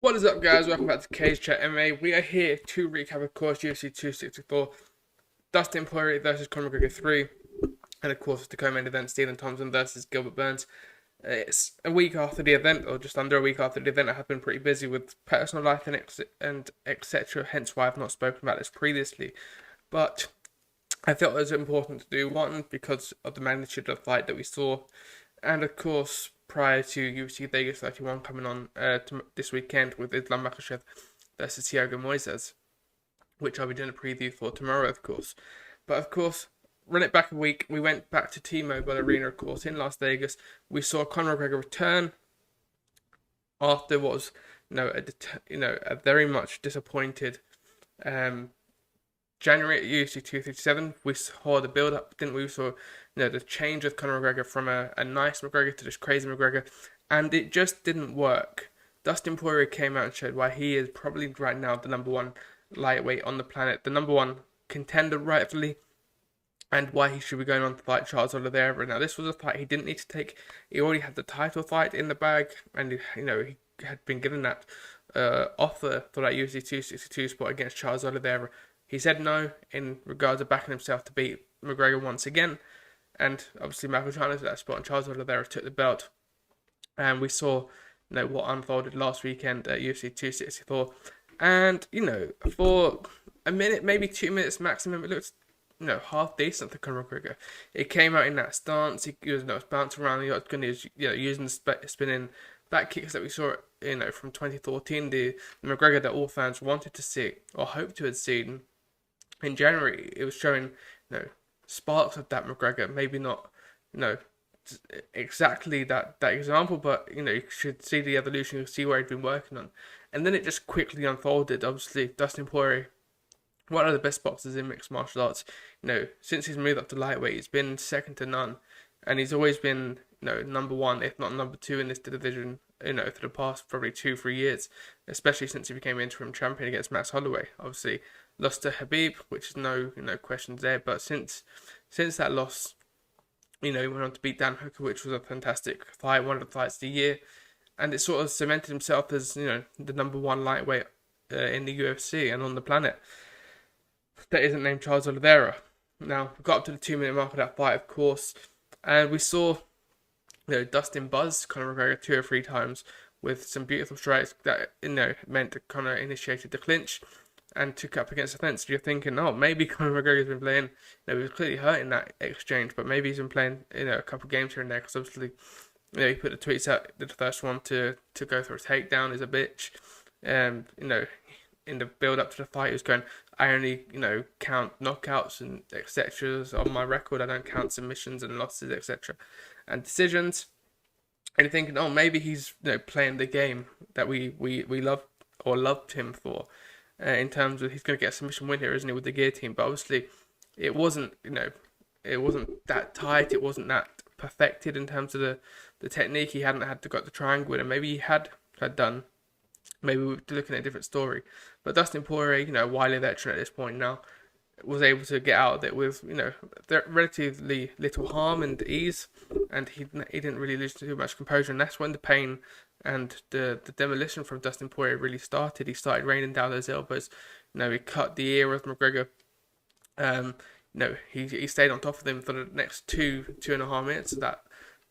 What is up, guys? Welcome back to CageChat MMA. We are here to recap, of course, UFC 264, Dustin Poirier versus Conor McGregor 3, and of course, the co-main event, Stephen Thompson versus Gilbert Burns. It's a week after the event, or just under a week after the event. I have been pretty busy with personal life and etc. Hence why I've not spoken about this previously. But I felt it was important to do one because of the magnitude of the fight that we saw, and of course, prior to UFC Vegas 31 coming on this weekend with Islam Makhachev versus Thiago Moises, which I'll be doing a preview for tomorrow, of course. But of course, run it back a week. We went back to T-Mobile Arena, of course, in Las Vegas. We saw Conor McGregor return after what was, a very much disappointed January at UFC 257. We saw the build-up, didn't we? We saw, the change of Conor McGregor from a nice McGregor to this crazy McGregor, and it just didn't work. Dustin Poirier came out and showed why he is probably right now the number one lightweight on the planet, the number one contender rightfully, and why he should be going on to fight Charles Oliveira. Now, this was a fight he didn't need to take. He already had the title fight in the bag, and he had been given that offer for that UFC 262 spot against Charles Oliveira. He said no in regards to backing himself to beat McGregor once again, and obviously Michael Chandler took that spot, and Charles Oliveira took the belt. And we saw, what unfolded last weekend at UFC 264, and for a minute, maybe 2 minutes maximum, it looked half decent for Conor McGregor. It came out in that stance. He was bouncing around the octagon. He was using the spinning back kicks that we saw from 2014. The McGregor that all fans wanted to see or hoped to have seen in January. It was showing sparks of that McGregor. Maybe not exactly that example, but you should see the evolution. You see where he'd been working on, and then it just quickly unfolded. Obviously, Dustin Poirier, one of the best boxers in mixed martial arts. Since he's moved up to lightweight, he's been second to none, and he's always been number one, if not number two, in this division. For the past probably 2-3 years, especially since he became interim champion against Max Holloway. Obviously, lost to Khabib, which is no questions there. But since that loss, he went on to beat Dan Hooker, which was a fantastic fight, one of the fights of the year, and it sort of cemented himself as the number one lightweight in the UFC and on the planet that isn't named Charles Oliveira. Now, we got up to the 2-minute mark of that fight, of course, and we saw Dustin buzz Conor McGregor 2 or 3 times with some beautiful strikes that meant that Conor initiated the clinch and took up against the fence. You're thinking, maybe Conor McGregor's been playing. He was clearly hurt in that exchange, but maybe he's been playing a couple of games here and there, because obviously he put the tweets out. The first one to go for a takedown is a bitch. In the build up to the fight, he was going, I only count knockouts and etc. on my record. I don't count submissions and losses, etc. and decisions. And you're thinking, maybe he's playing the game that we love or loved him for, in terms of he's going to get a submission win here, isn't he, with the guillotine? But obviously, it wasn't it wasn't that tight. It wasn't that perfected in terms of the technique. He hadn't had to got the triangle, and maybe he had done. Maybe we're looking at a different story. But Dustin Poirier, wily veteran at this point now, was able to get out of it with, relatively little harm and ease, and he didn't really lose too much composure, and that's when the pain and the demolition from Dustin Poirier really started. He started raining down those elbows. He cut the ear of McGregor. He stayed on top of him for the next 2.5 minutes of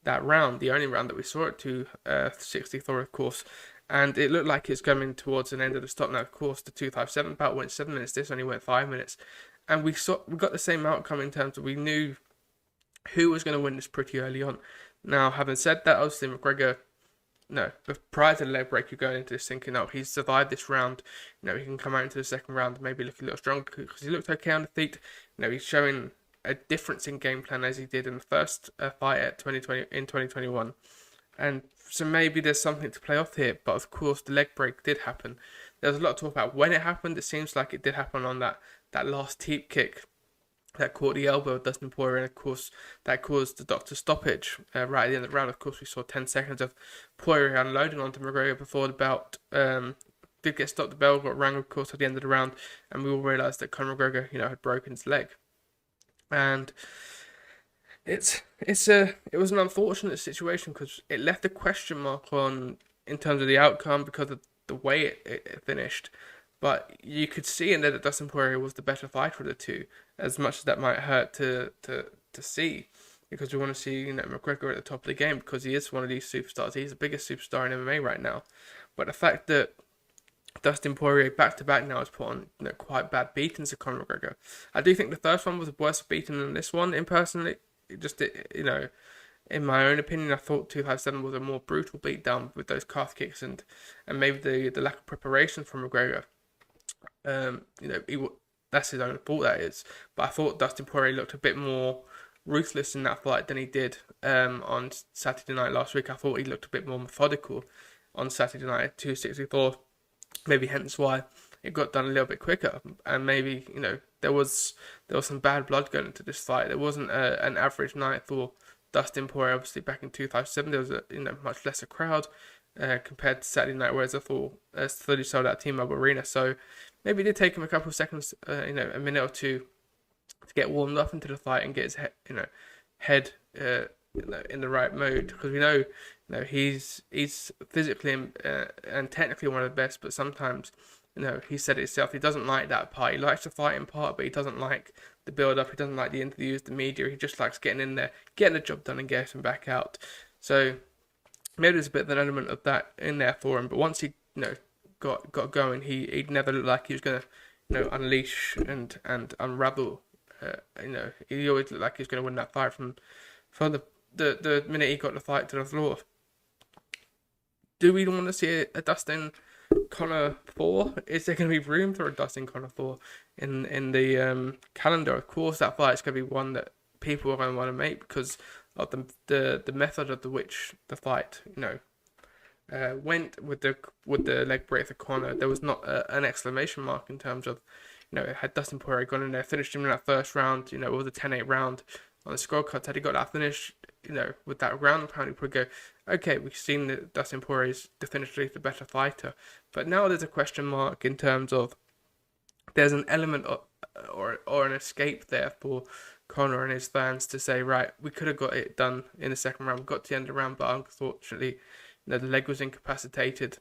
that round, the only round that we saw at 264, of course. And it looked like it's coming towards an end of the stop now. Of course, the 257 bout went 7 minutes. This only went 5 minutes. And we got the same outcome in terms of we knew who was going to win this pretty early on. Now, having said that, obviously McGregor, but prior to the leg break, you're going into this thinking, he's survived this round. He can come out into the second round and maybe look a little stronger, because he looked okay on the feet. He's showing a difference in game plan as he did in the first fight in 2021. And so maybe there's something to play off here. But of course, the leg break did happen. There was a lot of talk about when it happened. It seems like it did happen on that last teep kick that caught the elbow of Dustin Poirier, and of course that caused the doctor's stoppage right at the end of the round. Of course, we saw 10 seconds of Poirier unloading onto McGregor before the bout did get stopped. The bell got rang, of course, at the end of the round, and we all realised that Conor McGregor, had broken his leg. And it was an unfortunate situation, because it left a question mark on in terms of the outcome, because of the way it finished. But you could see in there that Dustin Poirier was the better fighter of the two, as much as that might hurt to see, because we want to see McGregor at the top of the game because he is one of these superstars. He's the biggest superstar in MMA right now. But the fact that Dustin Poirier back to back now has put on quite bad beatings to Conor McGregor. I do think the first one was a worse beating than this one. In my own opinion, I thought 2007 was a more brutal beatdown with those calf kicks and maybe the lack of preparation from McGregor. That's his own fault, that is. But I thought Dustin Poirier looked a bit more ruthless in that fight than he did on Saturday night last week. I thought he looked a bit more methodical on Saturday night at 264. Maybe hence why it got done a little bit quicker. And maybe, there was some bad blood going into this fight. There wasn't an average night for Dustin Poirier. Obviously, back in 2007, there was a much lesser crowd compared to Saturday night, whereas I thought it's fully sold out T-Mobile Arena. So maybe it did take him a couple of seconds, a minute or two to get warmed up into the fight and get his head in the right mode, because we know he's physically and technically one of the best, but sometimes he said it himself, he doesn't like that part. He likes to fight in part, but he doesn't like the build up, he doesn't like the interviews, the media. He just likes getting in there, getting the job done and getting back out. So maybe there's a bit of an element of that in there for him, but once he got going, he never looked like he was gonna unleash and unravel. He always looked like he was gonna win that fight from the minute he got the fight to the floor. Do we want to see a Dustin Conor 4? Is there going to be room for a Dustin Conor 4 in the calendar? Of course, that fight is going to be one that people are going to want to make because of the method of which the fight went with the leg break for Conor. There was not an exclamation mark in terms of had Dustin Poirier gone in there, finished him in that first round, it was a 10-8 round on the scorecards. Had he got that finish, with that ground pound, he would go, okay, we've seen that Dustin Poirier is definitively the better fighter. But now there's a question mark in terms of there's an element of, or an escape there for Conor and his fans to say, right, we could have got it done in the second round. We got to the end of the round, but unfortunately, the leg was incapacitated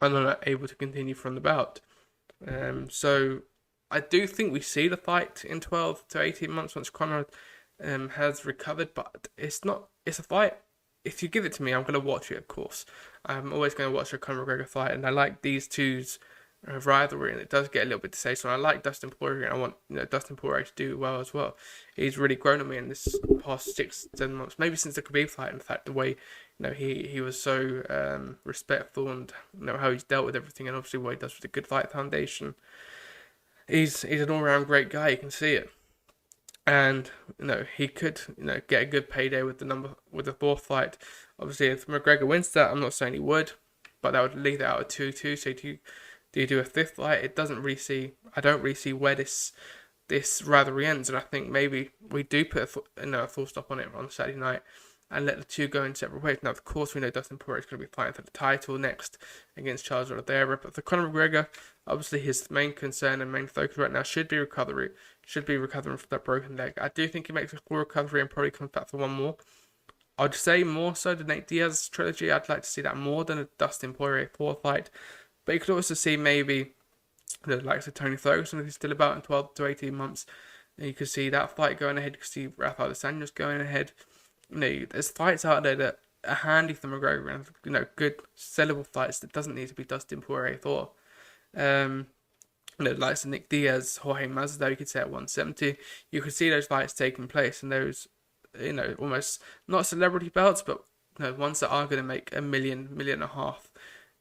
and I'm not able to continue from the bout. So I do think we see the fight in 12 to 18 months once Conor has recovered, but it's a fight. If you give it to me, I'm going to watch it, of course. I'm always going to watch a Conor McGregor fight, and I like these two's rivalry, and it does get a little bit distasteful. I like Dustin Poirier, and I want Dustin Poirier to do well as well. He's really grown on me in this past 6-7 months, maybe since the Khabib fight. In fact, the way he was so respectful, and how he's dealt with everything, and obviously what he does with the Good Fight Foundation. He's an all-round great guy. You can see it. And he could get a good payday with the fourth fight. Obviously, if McGregor wins that, I'm not saying he would, but that would leave it out at 2-2. So do you do a fifth fight? I don't really see where this rivalry ends, and I think maybe we do put a full stop on it on Saturday night and let the two go in separate ways. Now, of course, we know Dustin Poirier is going to be fighting for the title next against Charles Oliveira, but for Conor McGregor, obviously his main concern and main focus right now should be recovering from that broken leg. I do think he makes a full recovery and probably comes back for one more. I'd say more so the Nate Diaz trilogy. I'd like to see that more than a Dustin Poirier 4 fight. But you could also see maybe the likes of Tony Ferguson, if he's still about in 12 to 18 months. And you could see that fight going ahead. You could see Rafael dos Anjos going ahead. There's fights out there that are handy for McGregor and good sellable fights that doesn't need to be Dustin Poirier 4. Likes of Nick Diaz, Jorge Masvidal, you could say at 170. You could see those fights taking place, and those, almost not celebrity belts, but ones that are going to make $1 million, $1.5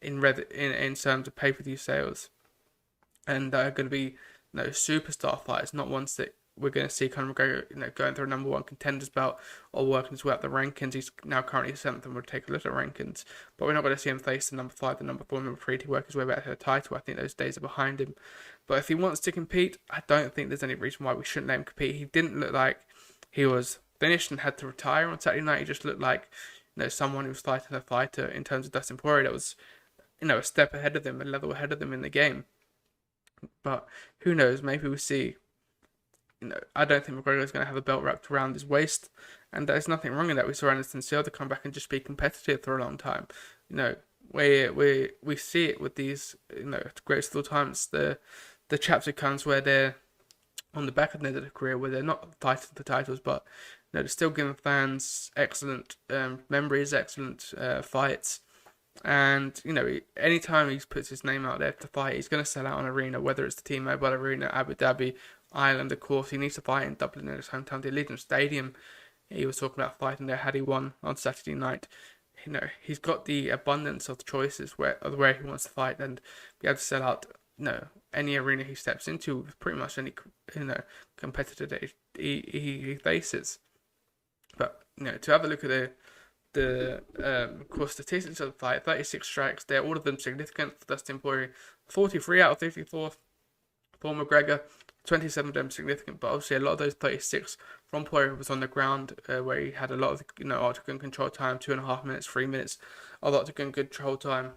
million in terms of pay-per-view sales, and are going to be superstar fights, not ones that we're going to see Conor McGregor going through a number one contenders belt or working his way up the rankings. He's now currently 7th and will take a look at rankings, but we're not going to see him face the number 5, the number 4, number 3 to work his way back to the title. I think those days are behind him. But if he wants to compete, I don't think there's any reason why we shouldn't let him compete. He didn't look like he was finished and had to retire on Saturday night. He just looked like someone who was fighting a fighter in terms of Dustin Poirier that was a step ahead of them, a level ahead of them in the game. But who knows? Maybe we'll see. I don't think McGregor is going to have a belt wrapped around his waist, and there's nothing wrong in that. We saw Anderson Silva come back and just be competitive for a long time. we see it with these, greatest of all times. The chapter comes where they're on the back of the end of their career, where they're not fighting for titles, but they're still giving fans excellent memories, excellent fights. And anytime he puts his name out there to fight, he's going to sell out an arena, whether it's the T-Mobile Arena, Abu Dhabi, Ireland. Of course, he needs to fight in Dublin in his hometown, the Allegiant Stadium. He was talking about fighting there had he won on Saturday night. He's got the abundance of choices where he wants to fight, and be able to sell out any arena he steps into with pretty much any competitor that he faces. But to have a look at the core statistics of the fight, 36 strikes there, all of them significant for Dustin Poirier, 43 out of 54 for McGregor, 27 of them significant, but obviously a lot of those 36 from Poirier was on the ground, where he had a lot of octagon control time, 2.5 minutes, 3 minutes of octagon control time,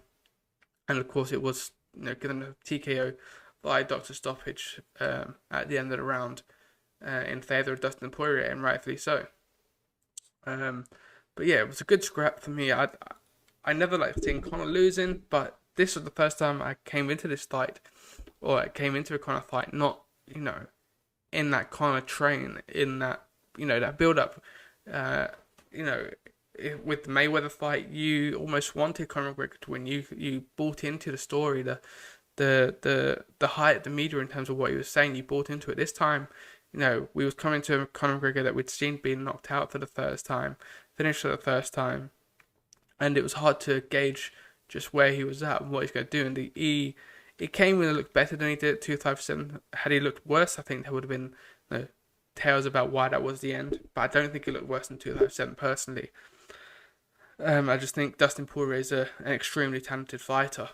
and of course it was given a TKO by doctor stoppage at the end of the round in favour of Dustin Poirier, and rightfully so. But yeah, it was a good scrap for me. I never liked seeing Conor losing, but this was the first time I came into this fight, or I came into a Conor fight, not in that Conor train, in that that build up. With the Mayweather fight, you almost wanted Conor McGregor to win. You bought into the story, the hype, the media in terms of what he was saying. You bought into it. This time, we was coming to a Conor McGregor that we'd seen being knocked out for the first time, finished for the first time, and it was hard to gauge just where he was at and what he's going to do. And it came when it looked better than he did at 257. Had he looked worse, I think there would have been tales about why that was the end. But I don't think it looked worse than 257 personally. I just think Dustin Poirier is an extremely talented fighter,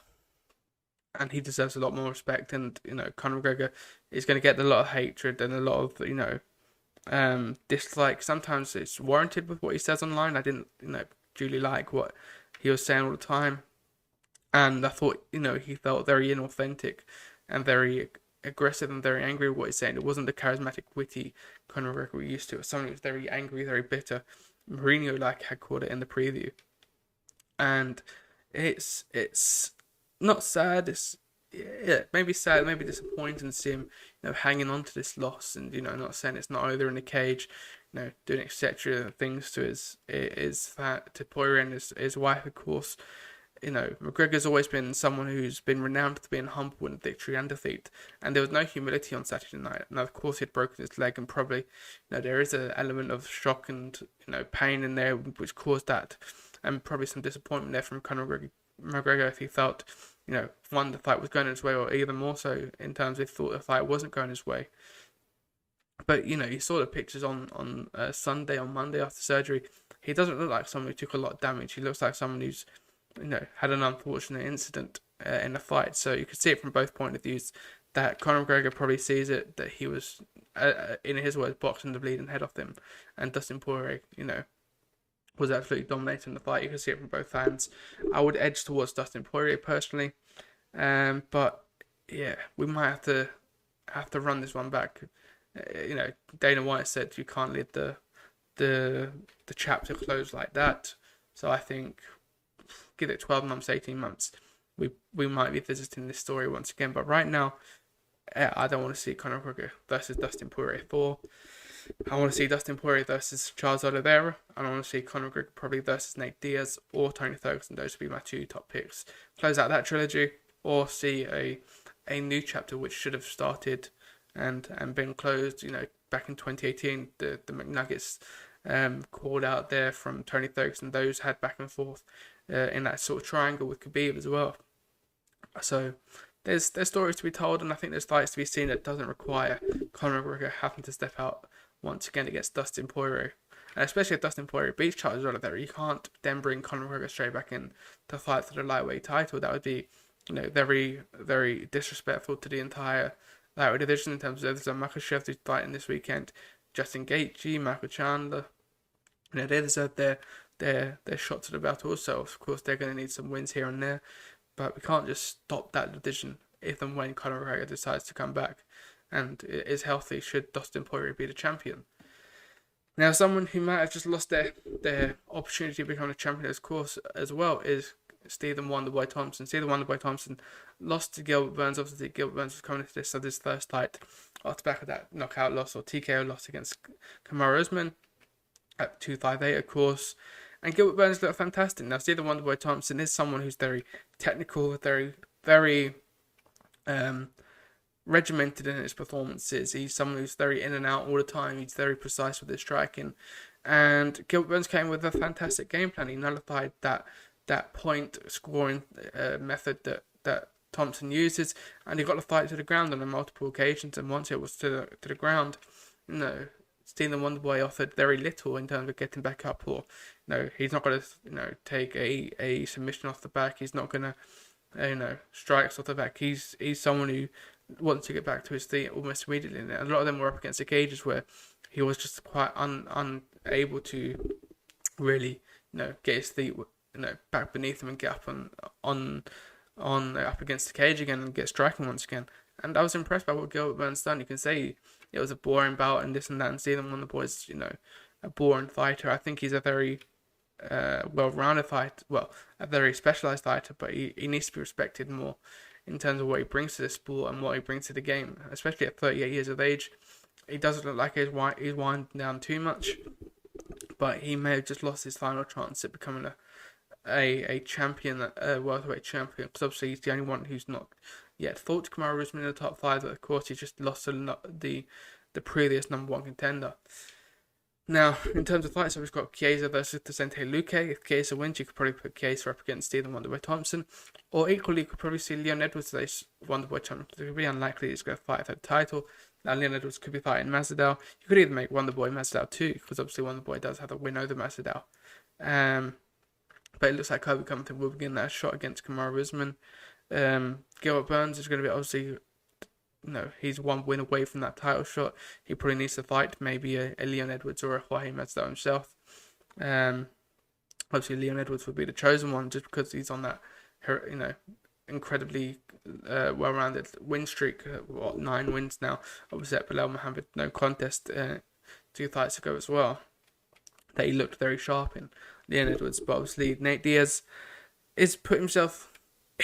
and he deserves a lot more respect. And Conor McGregor is going to get a lot of hatred and a lot of dislike. Sometimes it's warranted with what he says online. I didn't duly like what he was saying all the time, and I thought he felt very inauthentic and very aggressive and very angry with what he's saying. It wasn't the charismatic, witty Conor McGregor we're used to. It was someone who was very angry, very bitter. Mourinho had called it in the preview, and it's not sad. It's maybe sad, maybe disappointing to see him hanging on to this loss, and not saying it's not over in the cage, doing etc. things to his to Poirier and his wife, of course. McGregor's always been someone who's been renowned for being humble in victory and defeat, and there was no humility on Saturday night. Now, of course, he'd broken his leg, and probably, there is an element of shock and, pain in there, which caused that, and probably some disappointment there from Conor McGregor if he felt, one, the fight was going his way, or even more so in terms of if he thought the fight wasn't going his way. But, you saw the pictures on Sunday, on Monday after surgery. He doesn't look like someone who took a lot of damage. He looks like someone who's had an unfortunate incident in the fight. So you could see it from both point of views, that Conor McGregor probably sees it, that he was, in his words, boxing the bleeding head off him, and Dustin Poirier, was absolutely dominating the fight. You can see it from both hands. I would edge towards Dustin Poirier personally, but yeah, we might have to run this one back. Dana White said you can't let the chapter close like that. So I think, give it 12 months, 18 months, we might be visiting this story once again. But right now, I don't want to see Conor McGregor versus Dustin Poirier 4. I want to see Dustin Poirier versus Charles Oliveira, and I want to see Conor McGregor probably versus Nate Diaz or Tony Ferguson. Those would be my two top picks. Close out that trilogy, or see a new chapter which should have started and been closed. Back in 2018, the McNuggets called out there from Tony Ferguson. Those had back and forth in that sort of triangle with Khabib as well. So there's stories to be told, and I think there's fights to be seen that doesn't require Conor McGregor having to step out once again against Dustin Poirier. And especially if Dustin Poirier beats Charles Oliveira, you can't then bring Conor McGregor straight back in to fight for the lightweight title. That would be, very, very disrespectful to the entire lightweight division in terms of there's a Makhachev who's fighting this weekend, Justin Gaethje, Michael Chandler. They deserve their shot to the belt also. Of course, they're going to need some wins here and there, but we can't just stop that division if and when Conor McGregor decides to come back and is healthy, should Dustin Poirier be the champion. Now, someone who might have just lost their opportunity to become a champion, of course, as well, is Stephen Wonderboy Thompson. Stephen Wonderboy Thompson lost to Gilbert Burns. Obviously, Gilbert Burns was coming into this, so this first fight off the back of that knockout loss or TKO loss against Kamaru Usman at 258, of course. And Gilbert Burns looked fantastic. Now, Stephen Wonderboy Thompson is someone who's very technical, very regimented in his performances. He's someone who's very in and out all the time. He's very precise with his striking. And Gilbert Burns came with a fantastic game plan. He nullified that point scoring method that Thompson uses, and he got the fight to the ground on multiple occasions. And once it was to the ground, Stephen Wonderboy offered very little in terms of getting back up, or he's not going to take a submission off the back. He's not going to strikes off the back. He's someone who wants to get back to his feet almost immediately. And a lot of them were up against the cages where he was just quite unable to really get his feet back beneath him and get up on up against the cage again and get striking once again. And I was impressed by what Gilbert Burns done. You can say it was a boring bout and this and that, and Stephen Wonderboy's a boring fighter. I think he's a very well-rounded fighter, a very specialized fighter, but he needs to be respected more in terms of what he brings to the sport and what he brings to the game, especially at 38 years of age. He doesn't look like he's winding down too much, but he may have just lost his final chance at becoming a champion, a welterweight champion, because obviously he's the only one who's not yet fought Kamaru Usman in the top 5, but of course he just lost to the previous number 1 contender. Now, in terms of fights, so we've got Chiesa versus Vicente Luque. If Chiesa wins, you could probably put Chiesa up against Stephen Wonderboy Thompson, or equally, you could probably see Leon Edwards as Wonderboy champion. It would be unlikely he's going to fight for the title. Now, Leon Edwards could be fighting Masvidal. You could even make Wonderboy Masvidal too, because obviously Wonderboy does have a win over Masvidal. But it looks like Kobe Covington will begin that shot against Kamaru Usman. Gilbert Burns is going to be obviously, he's one win away from that title shot. He probably needs to fight maybe a Leon Edwards or a Jorge Masvidal himself. Obviously Leon Edwards would be the chosen one just because he's on that, incredibly well-rounded win streak. 9 wins now. Obviously at Bilal Muhammad, no contest 2 fights ago as well. That he looked very sharp in. Leon Edwards, but obviously Nate Diaz is put himself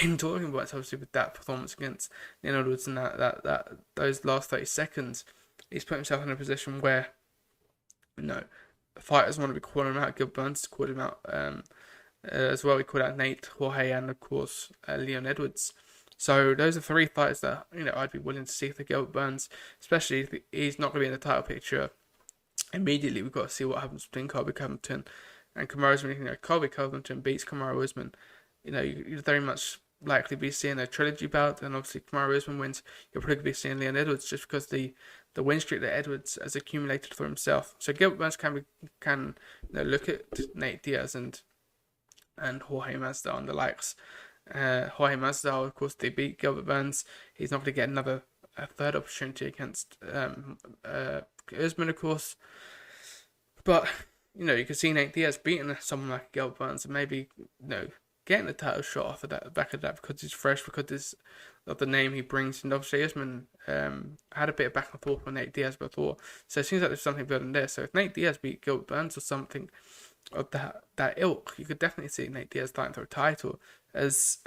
in talking points, obviously, with that performance against Leon Edwards and that those last 30 seconds. He's put himself in a position where fighters want to be calling him out. Gilbert Burns called him out as well. He called out Nate, Jorge, and of course Leon Edwards. So those are 3 fights that I'd be willing to see for Gilbert Burns, especially if he's not going to be in the title picture immediately. We've got to see what happens between Colby Covington and Kamaru Usman. Colby Covington beats Kamaru Usman, you'd very much likely be seeing a trilogy bout, and obviously Kamaru Usman wins, you'll probably be seeing Leon Edwards just because the win streak that Edwards has accumulated for himself. So Gilbert Burns can look at Nate Diaz and Jorge Masvidal and the likes. Jorge Masvidal, of course, they beat Gilbert Burns. He's not going to get a third opportunity against Usman, of course. But you can see Nate Diaz beating someone like Gilbert Burns and maybe getting the title shot off of that, back of that, because he's fresh, because of the name he brings. And obviously Usman had a bit of back and forth with Nate Diaz before, so it seems like there's something building there. So if Nate Diaz beat Gilbert Burns or something of that ilk, you could definitely see Nate Diaz fighting for a title, as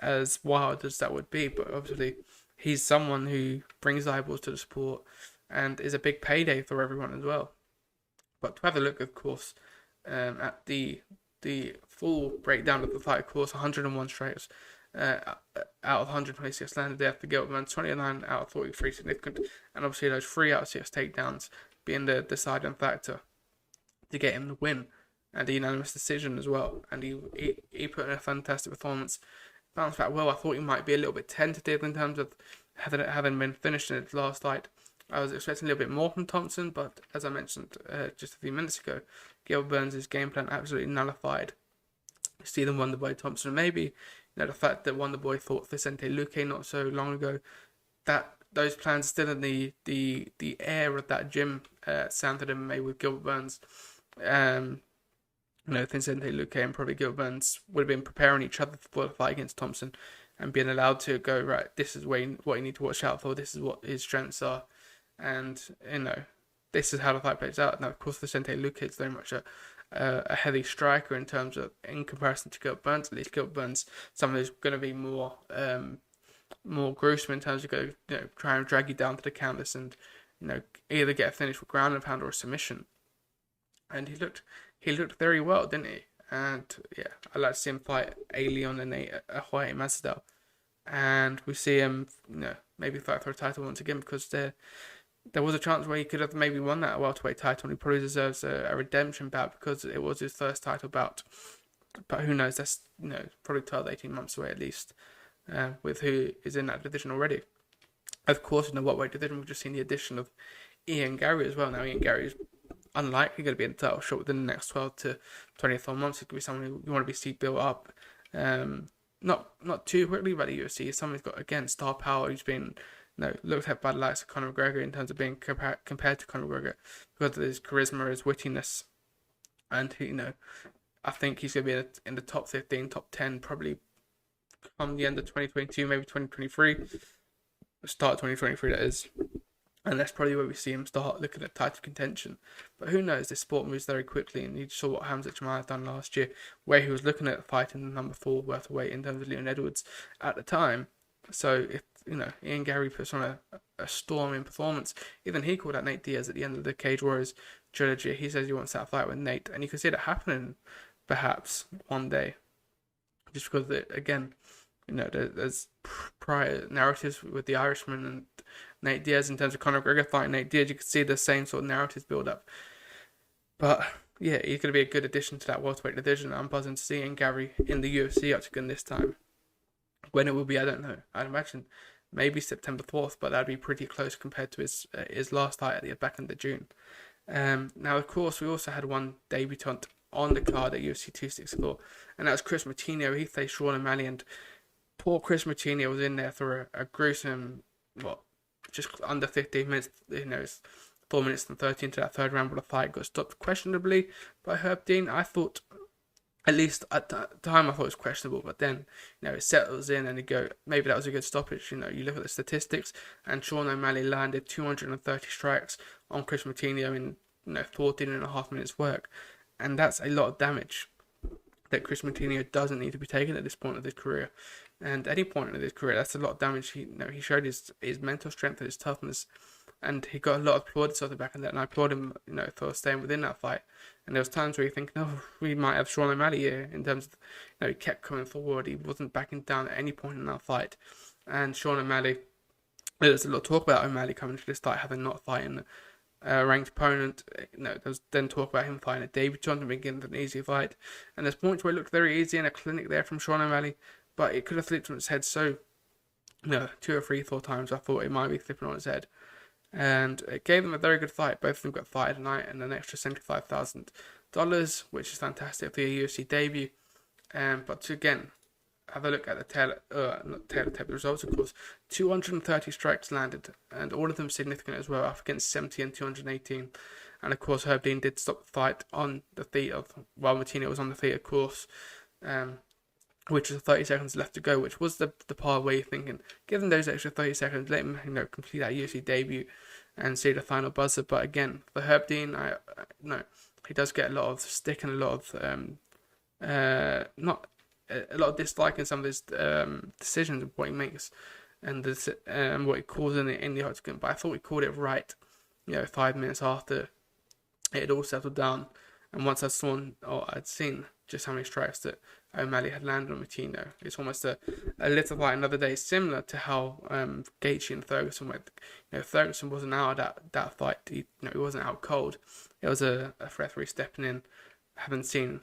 wild as that would be. But obviously he's someone who brings eyeballs to the sport and is a big payday for everyone as well. But to have a look, of course, at the full breakdown of the fight, of course, 101 strikes out of 126 landed there for Gilbert Burns, 29 out of 43 significant, and obviously those 3 out of 6 takedowns being the deciding factor to get him the win and the unanimous decision as well. And he put in a fantastic performance, bounced back well. I thought he might be a little bit tentative in terms of having been finished in his last fight. I was expecting a little bit more from Thompson, but as I mentioned just a few minutes ago, Gilbert Burns' game plan absolutely nullified Stephen Wonderboy Thompson. Maybe the fact that Wonderboy fought Vicente Luque not so long ago, that those plans still in the air of that gym, Untitled MMA with Gilbert Burns. Vicente Luque and probably Gilbert Burns would have been preparing each other for the fight against Thompson and being allowed to go, right, this is what you need to watch out for, this is what his strengths are. And, this is how the fight plays out. Now, of course, Vicente Luque is very much a heavy striker in comparison to Gilbert Burns. At least Gilbert Burns, someone who's going to be more gruesome in terms of try and drag you down to the canvas and either get a finish with ground and pound or a submission. And he looked very well, didn't he? And yeah, I'd like to see him fight a Leon and a Jorge Masvidal, and we see him maybe fight for a title once again, because there was a chance where he could have maybe won that welterweight title, and he probably deserves a redemption bout because it was his first title bout. But who knows? That's probably 12, 18 months away at least, with who is in that division already. Of course, in the welterweight division, we've just seen the addition of Ian Gary as well. Now, Ian Gary is unlikely going to be in the title shot within the next 12 to 24 months. It could be someone who you want to see built up. Not too quickly by the UFC. He's someone who's got, again, star power, who's been looked at by the likes of Conor McGregor in terms of being compared to Conor McGregor because of his charisma, his wittiness, and I think he's going to be in the top 15, top 10 probably come the end of 2022, maybe 2023, start of 2023 that is. And that's probably where we see him start looking at title contention. But who knows, this sport moves very quickly, and you saw what Hamza Chimaev done last year, where he was looking at fighting the number 4 welterweight in terms of Leon Edwards at the time. So if Ian Gary puts on a storming performance, even he called out Nate Diaz at the end of the Cage Warriors trilogy. He says he wants that fight with Nate, and you can see that happening perhaps one day, just because again, there's prior narratives with the Irishman and Nate Diaz in terms of Conor McGregor fighting Nate Diaz. You can see the same sort of narratives build up. But yeah, he's going to be a good addition to that welterweight division. I'm buzzing to see Ian Gary in the UFC octagon this time. When it will be, I don't know. I'd imagine maybe September 4th, but that'd be pretty close compared to his last fight at the back end of June. Now, of course, we also had one debutant on the card at UFC 264, and that was Chris Moutinho. He faced Sean O'Malley, and poor Chris Moutinho was in there for a gruesome, just under 15 minutes. It's 4 minutes and 13 into that third round, but the fight got stopped questionably by Herb Dean. I thought, at least at the time, I thought it was questionable, but then, it settles in and you go, maybe that was a good stoppage. You look at the statistics, and Sean O'Malley landed 230 strikes on Chris Moutinho in 14 and a half minutes work, and that's a lot of damage that Chris Moutinho doesn't need to be taking at this point of his career. And at any point in his career, that's a lot of damage. He showed his mental strength and his toughness, and he got a lot of plaudits off the back of that. And I applaud him, for staying within that fight. And there was times where you think, no, we might have Sean O'Malley here in terms of, he kept coming forward. He wasn't backing down at any point in that fight. And Sean O'Malley, there's a lot of talk about O'Malley coming to this fight, having not fighting a ranked opponent. There was then talk about him fighting a debutant and beginning an easy fight. And there's points where it looked very easy in a clinic there from Sean O'Malley, but it could have flipped on its head so, 2 or 3, 4 times I thought it might be flipping on its head. And it gave them a very good fight. Both of them got fired tonight, and an extra $75,000, which is fantastic for your UFC debut. But to again have a look at the results, of course. 230 strikes landed, and all of them significant as well, up against 70 and 218. And of course, Herb Dean did stop the fight on the feet while Moutinho was on the feet, of course. Which was 30 seconds left to go, which was the part where you're thinking, give them those extra 30 seconds, let him complete that UFC debut and see the final buzzer. But again, for Herb Dean, he does get a lot of stick and a lot of dislike in some of his decisions of what he makes and what he calls in the octagon. But I thought he called it right, 5 minutes after it had all settled down, and once I'd seen just how many strikes that O'Malley had landed on Moutinho. It's almost a little like another day, similar to how Gaethje and Ferguson went. Ferguson wasn't out of that fight. He wasn't out cold. It was a referee stepping in, haven't seen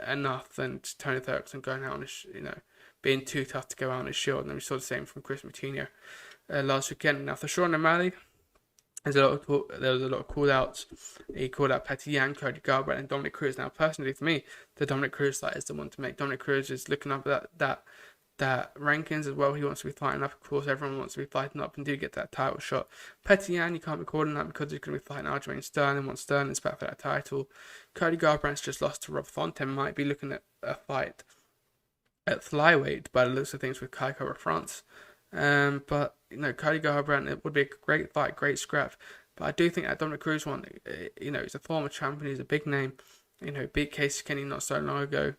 enough, and Tony Ferguson going out on his, being too tough to go out on his shield. And we saw the same from Chris Moutinho last weekend. Now for Sean O'Malley, there was a lot of call-outs. He called out Petr Yan, Cody Garbrandt, and Dominic Cruz. Now, personally, for me, the Dominic Cruz fight is the one to make. Dominic Cruz is looking up at that rankings as well. He wants to be fighting up. Of course, everyone wants to be fighting up and do get that title shot. Petr Yan, you can't be calling that because he's going to be fighting Aljamain Sterling. Once Sterling's back for that title. Cody Garbrandt's just lost to Rob Fontaine. Might be looking at a fight at flyweight by the looks of things with Kai Kara France. But Cody Garbrandt, it would be a great fight, great scrap. But I do think that Dominic Cruz one, he's a former champion, he's a big name, beat Casey Kenny not so long ago.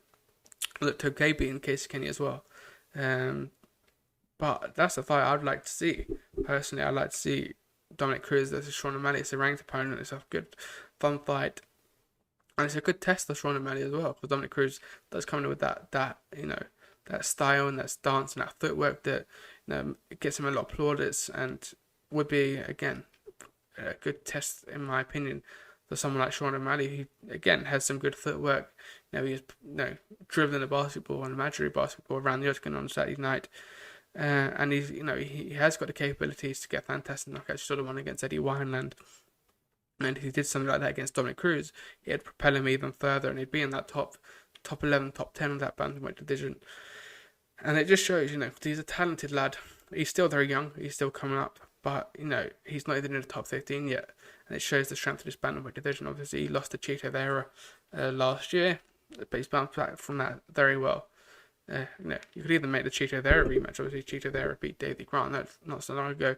Looked okay beating Casey Kenny as well. But that's the fight I'd like to see. Personally, I'd like to see Dominic Cruz versus Sean O'Malley. It's a ranked opponent. It's a good, fun fight. And it's a good test for Sean O'Malley as well, because Dominic Cruz does come in with that style and that stance and that footwork that gets him a lot of plaudits, and would be, again, a good test, in my opinion, for someone like Sean O'Malley, who, again, has some good footwork. He's dribbling a basketball and imaginary basketball around the octagon on Saturday night. And he's, he has got the capabilities to get fantastic knockouts. You saw the one against Eddie Wineland. And if he did something like that against Dominic Cruz, it'd propel him even further, and he'd be in that top 11, top 10 of that bantamweight division. And it just shows, he's a talented lad. He's still very young. He's still coming up. But, he's not even in the top 15 yet. And it shows the strength of this bantamweight division. Obviously, he lost to Chito Vera last year, but he's bounced back from that very well. You could either make the Chito Vera rematch. Obviously, Chito Vera beat Davey Grant not so long ago.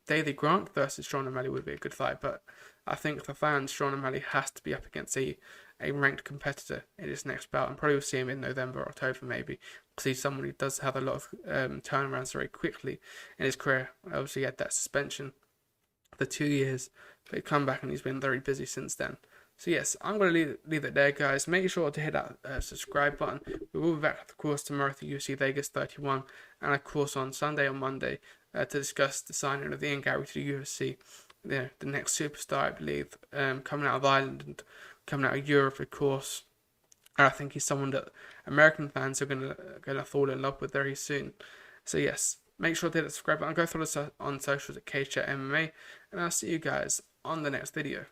Davey Grant versus Sean O'Malley would be a good fight, but I think for fans, Sean O'Malley has to be up against a ranked competitor in his next bout, and probably we'll see him in November, October maybe, because he's someone who does have a lot of turnarounds very quickly in his career. Obviously, he had that suspension for 2 years, but he's come back and he's been very busy since then. So yes, I'm going to leave it there, guys. Make sure to hit that subscribe button. We will be back, of course, tomorrow for UFC Vegas 31, and of course on Sunday or Monday to discuss the signing of Ian Gary to the UFC. The next superstar, I believe, coming out of Ireland and coming out of Europe, of course. And I think he's someone that American fans are gonna fall in love with very soon. So yes, make sure to hit the subscribe button. Go follow us on socials at CageChat MMA, and I'll see you guys on the next video.